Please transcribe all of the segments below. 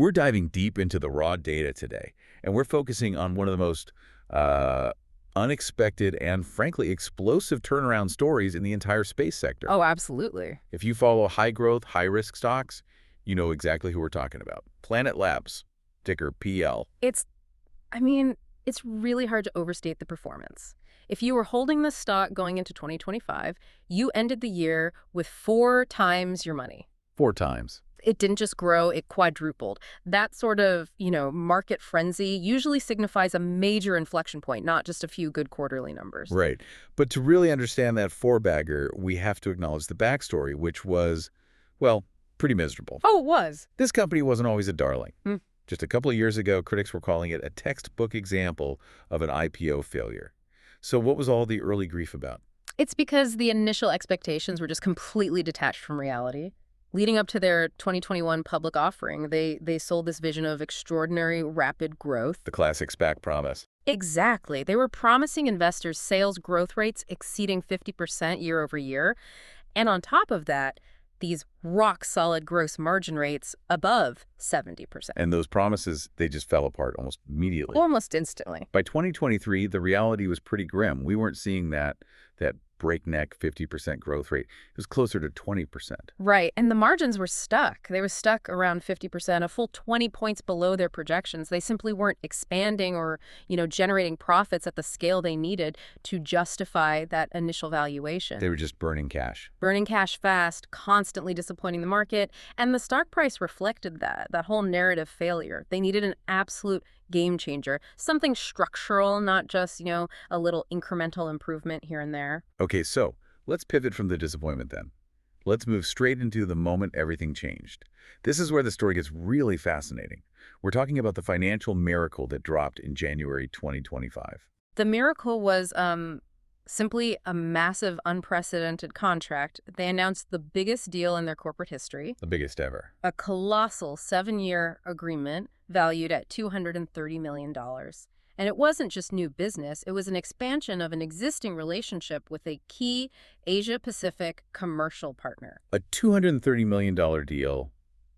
We're diving deep into the raw data today, and we're focusing on one of the most unexpected and, frankly, explosive turnaround stories in the entire space sector. Oh, absolutely. If you follow high-growth, high-risk stocks, you know exactly who we're talking about. Planet Labs, ticker PL. I mean, it's really hard to overstate the performance. If you were holding this stock going into 2025, you ended the year with 4 times your money. 4 times. It didn't just grow, it quadrupled. That sort of, market frenzy usually signifies a major inflection point, not just a few good quarterly numbers. Right. But to really understand that four-bagger, we have to acknowledge the backstory, which was, well, pretty miserable. Oh, it was. This company wasn't always a darling. Hmm. Just a couple of years ago, critics were calling it a textbook example of an IPO failure. So what was all the early grief about? It's because the initial expectations were just completely detached from reality. Leading up to their 2021 public offering, they sold this vision of extraordinary rapid growth. The classic SPAC promise. Exactly. They were promising investors sales growth rates exceeding 50% year over year. And on top of that, these rock-solid gross margin rates above 70%. And those promises, they just fell apart almost immediately. Almost instantly. By 2023, the reality was pretty grim. We weren't seeing that breakneck 50% growth rate. It was closer to 20%. Right, and the margins were stuck. They were stuck around 50%, a full 20 points below their projections. They simply weren't expanding or, generating profits at the scale they needed to justify that initial valuation. They were just burning cash. Burning cash fast, constantly disappointing the market, and the stock price reflected that whole narrative failure. They needed an absolute game changer, something structural, not just, a little incremental improvement here and there. Okay, so let's pivot from the disappointment then. Let's move straight into the moment everything changed. This is where the story gets really fascinating. We're talking about the financial miracle that dropped in January 2025. The miracle was simply a massive, unprecedented contract. They announced the biggest deal in their corporate history. The biggest ever. A colossal 7-year agreement valued at $230 million. And it wasn't just new business, it was an expansion of an existing relationship with a key Asia-Pacific commercial partner. A $230 million deal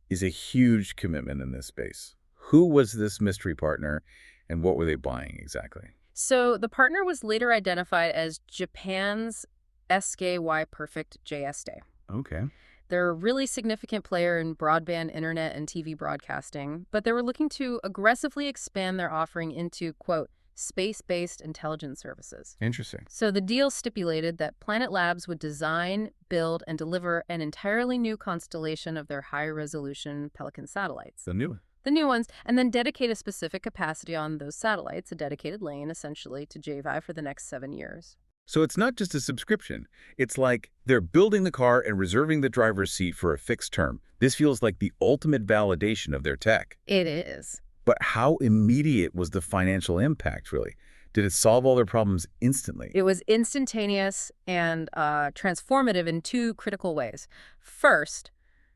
is a huge commitment in this space. Who was this mystery partner, and what were they buying exactly? So the partner was later identified as Japan's SKY Perfect JSAT. Okay. They're a really significant player in broadband internet and TV broadcasting, but they were looking to aggressively expand their offering into, quote, space-based intelligence services. Interesting. So the deal stipulated that Planet Labs would design, build, and deliver an entirely new constellation of their high-resolution Pelican satellites. The new ones, and then dedicate a specific capacity on those satellites, a dedicated lane, essentially, to JVI for the next 7 years. So it's not just a subscription. It's like they're building the car and reserving the driver's seat for a fixed term. This feels like the ultimate validation of their tech. It is. But how immediate was the financial impact, really? Did it solve all their problems instantly? It was instantaneous and transformative in 2 critical ways. First,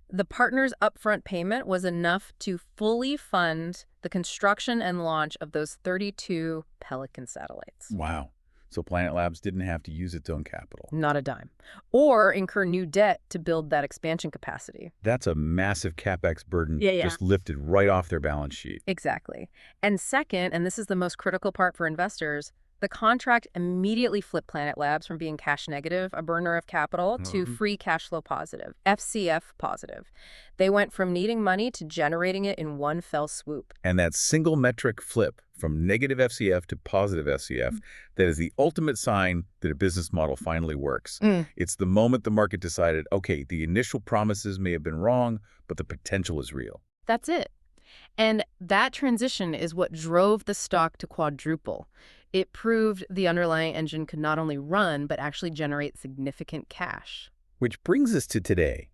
the partner's upfront payment was enough to fully fund the construction and launch of those 32 Pelican satellites. Wow. So Planet Labs didn't have to use its own capital. Not a dime. Or incur new debt to build that expansion capacity. That's a massive CapEx burden Yeah. just lifted right off their balance sheet. Exactly. And second, and this is the most critical part for investors, the contract immediately flipped Planet Labs from being cash negative, a burner of capital, to free cash flow positive, FCF positive. They went from needing money to generating it in one fell swoop. And that single metric flip from negative FCF to positive FCF, that is the ultimate sign that a business model finally works. It's the moment the market decided, okay, the initial promises may have been wrong, but the potential is real. That's it. And that transition is what drove the stock to quadruple. It proved the underlying engine could not only run, but actually generate significant cash. Which brings us to today.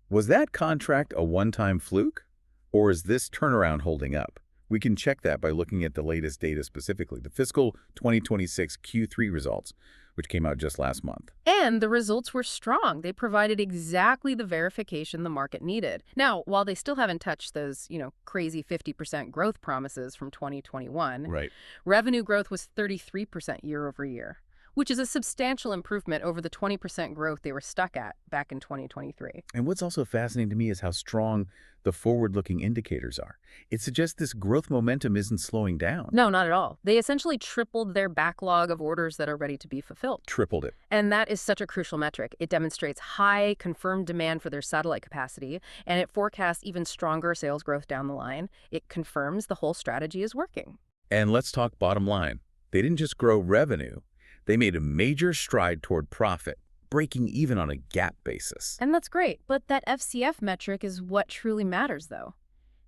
Was that contract a one-time fluke? Or is this turnaround holding up? We can check that by looking at the latest data specifically, the fiscal 2026 Q3 results, which came out just last month. And the results were strong. They provided exactly the verification the market needed. Now, while they still haven't touched those, crazy 50% growth promises from 2021, Right. revenue growth was 33% year over year, which is a substantial improvement over the 20% growth they were stuck at back in 2023. And what's also fascinating to me is how strong the forward-looking indicators are. It suggests this growth momentum isn't slowing down. No, not at all. They essentially tripled their backlog of orders that are ready to be fulfilled. Tripled it. And that is such a crucial metric. It demonstrates high confirmed demand for their satellite capacity, and it forecasts even stronger sales growth down the line. It confirms the whole strategy is working. And let's talk bottom line. They didn't just grow revenue. They made a major stride toward profit, breaking even on a GAAP basis. And that's great, but that FCF metric is what truly matters, though.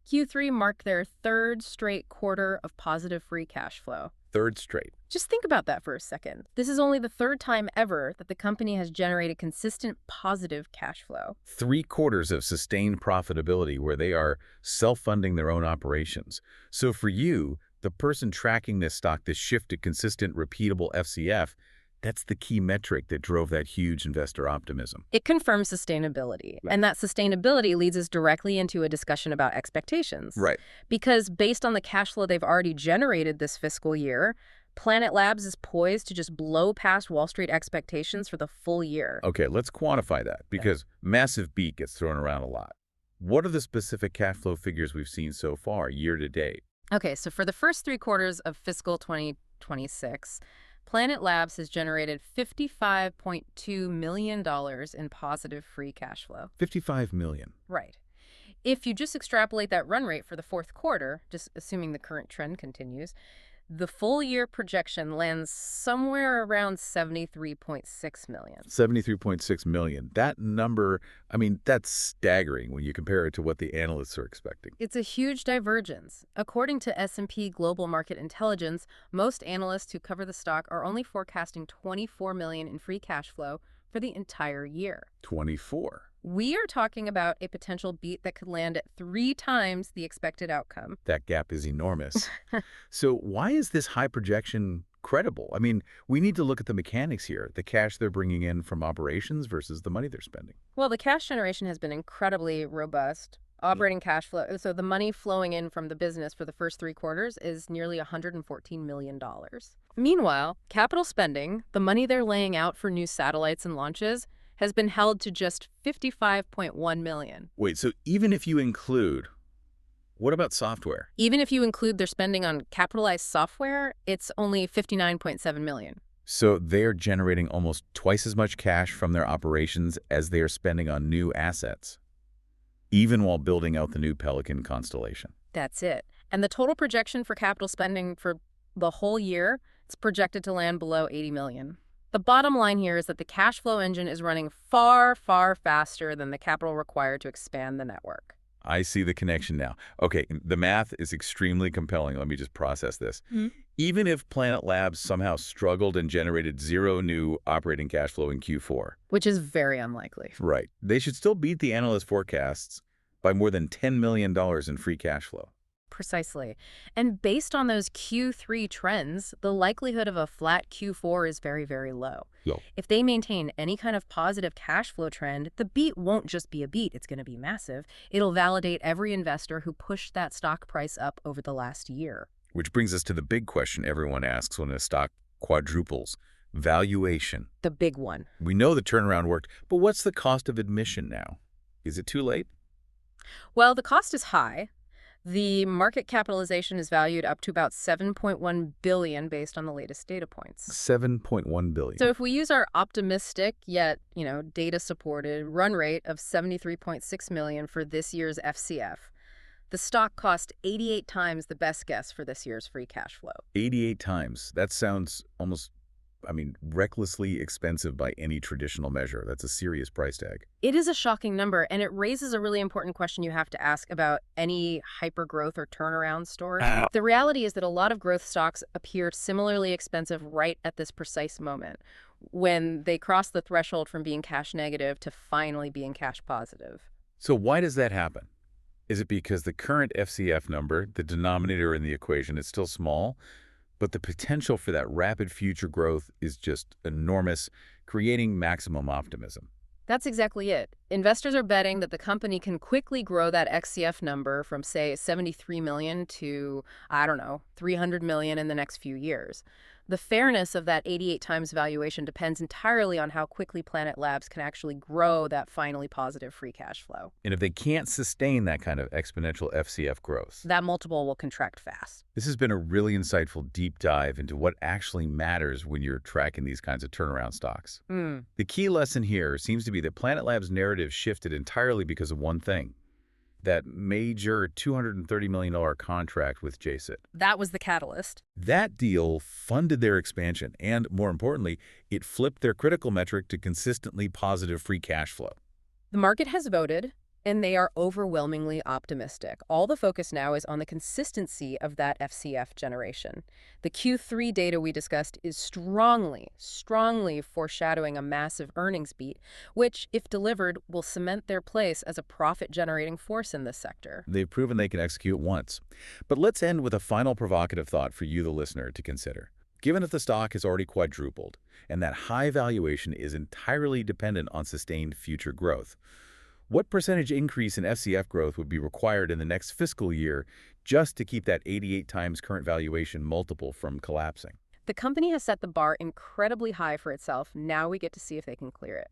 Q3 marked their third straight quarter of positive free cash flow. Third straight. Just think about that for a second. This is only the third time ever that the company has generated consistent positive cash flow. 3 quarters of sustained profitability where they are self-funding their own operations. So for you, the person tracking this stock, this shift to consistent, repeatable FCF, that's the key metric that drove that huge investor optimism. It confirms sustainability, and that sustainability leads us directly into a discussion about expectations. Right. Because based on the cash flow they've already generated this fiscal year, Planet Labs is poised to just blow past Wall Street expectations for the full year. Okay, let's quantify that because massive beat gets thrown around a lot. What are the specific cash flow figures we've seen so far, year to date? Okay, so for the first 3 quarters of fiscal 2026, Planet Labs has generated $55.2 million in positive free cash flow. $55 million. Right. If you just extrapolate that run rate for the 4th quarter, just assuming the current trend continues, the full year projection lands somewhere around $73.6 million. $73.6 million. That number, I mean, that's staggering when you compare it to what the analysts are expecting. It's a huge divergence. According to S&P Global Market Intelligence, most analysts who cover the stock are only forecasting $24 million in free cash flow for the entire year. 24. We are talking about a potential beat that could land at 3 times the expected outcome. That gap is enormous. So why is this high projection credible? I mean, we need to look at the mechanics here, the cash they're bringing in from operations versus the money they're spending. Well, the cash generation has been incredibly robust. Operating cash flow, so the money flowing in from the business for the first 3 quarters is nearly $114 million. Meanwhile, capital spending, the money they're laying out for new satellites and launches, has been held to just $55.1 million. Wait, so even if you include, what about software? Even if you include their spending on capitalized software, it's only $59.7 million. So they're generating almost twice as much cash from their operations as they are spending on new assets, even while building out the new Pelican constellation. That's it. And the total projection for capital spending for the whole year, it's projected to land below $80 million. The bottom line here is that the cash flow engine is running far, far faster than the capital required to expand the network. I see the connection now. Okay, the math is extremely compelling. Let me just process this. Even if Planet Labs somehow struggled and generated 0 new operating cash flow in Q4. Which is very unlikely. Right. They should still beat the analyst forecasts by more than $10 million in free cash flow. Precisely. And based on those Q3 trends, the likelihood of a flat Q4 is very, very low. If they maintain any kind of positive cash flow trend, the beat won't just be a beat, it's going to be massive. It'll validate every investor who pushed that stock price up over the last year. Which brings us to the big question everyone asks when a stock quadruples. Valuation. The big one. We know the turnaround worked, but what's the cost of admission now? Is it too late? Well, the cost is high. The market capitalization is valued up to about $7.1 billion based on the latest data points. $7.1 billion. So if we use our optimistic yet, data-supported run rate of $73.6 million for this year's FCF, the stock cost 88 times the best guess for this year's free cash flow. 88 times. That sounds almost, recklessly expensive by any traditional measure. That's a serious price tag. It is a shocking number, and it raises a really important question you have to ask about any hypergrowth or turnaround story. The reality is that a lot of growth stocks appear similarly expensive right at this precise moment, when they cross the threshold from being cash negative to finally being cash positive. So why does that happen? Is it because the current FCF number, the denominator in the equation, is still small, but the potential for that rapid future growth is just enormous, creating maximum optimism? That's exactly it. Investors are betting that the company can quickly grow that XCF number from, say, $73 million to, $300 million in the next few years. The fairness of that 88 times valuation depends entirely on how quickly Planet Labs can actually grow that finally positive free cash flow. And if they can't sustain that kind of exponential FCF growth. That multiple will contract fast. This has been a really insightful deep dive into what actually matters when you're tracking these kinds of turnaround stocks. The key lesson here seems to be that Planet Labs' narrative shifted entirely because of one thing. That major $230 million contract with JSAT. That was the catalyst. That deal funded their expansion, and more importantly, it flipped their critical metric to consistently positive free cash flow. The market has voted, and they are overwhelmingly optimistic. All the focus now is on the consistency of that FCF generation. The Q3 data we discussed is strongly foreshadowing a massive earnings beat, which, if delivered, will cement their place as a profit-generating force in this sector. They've proven they can execute once. But let's end with a final provocative thought for you, the listener, to consider. Given that the stock has already quadrupled, and that high valuation is entirely dependent on sustained future growth, what percentage increase in FCF growth would be required in the next fiscal year just to keep that 88 times current valuation multiple from collapsing? The company has set the bar incredibly high for itself. Now we get to see if they can clear it.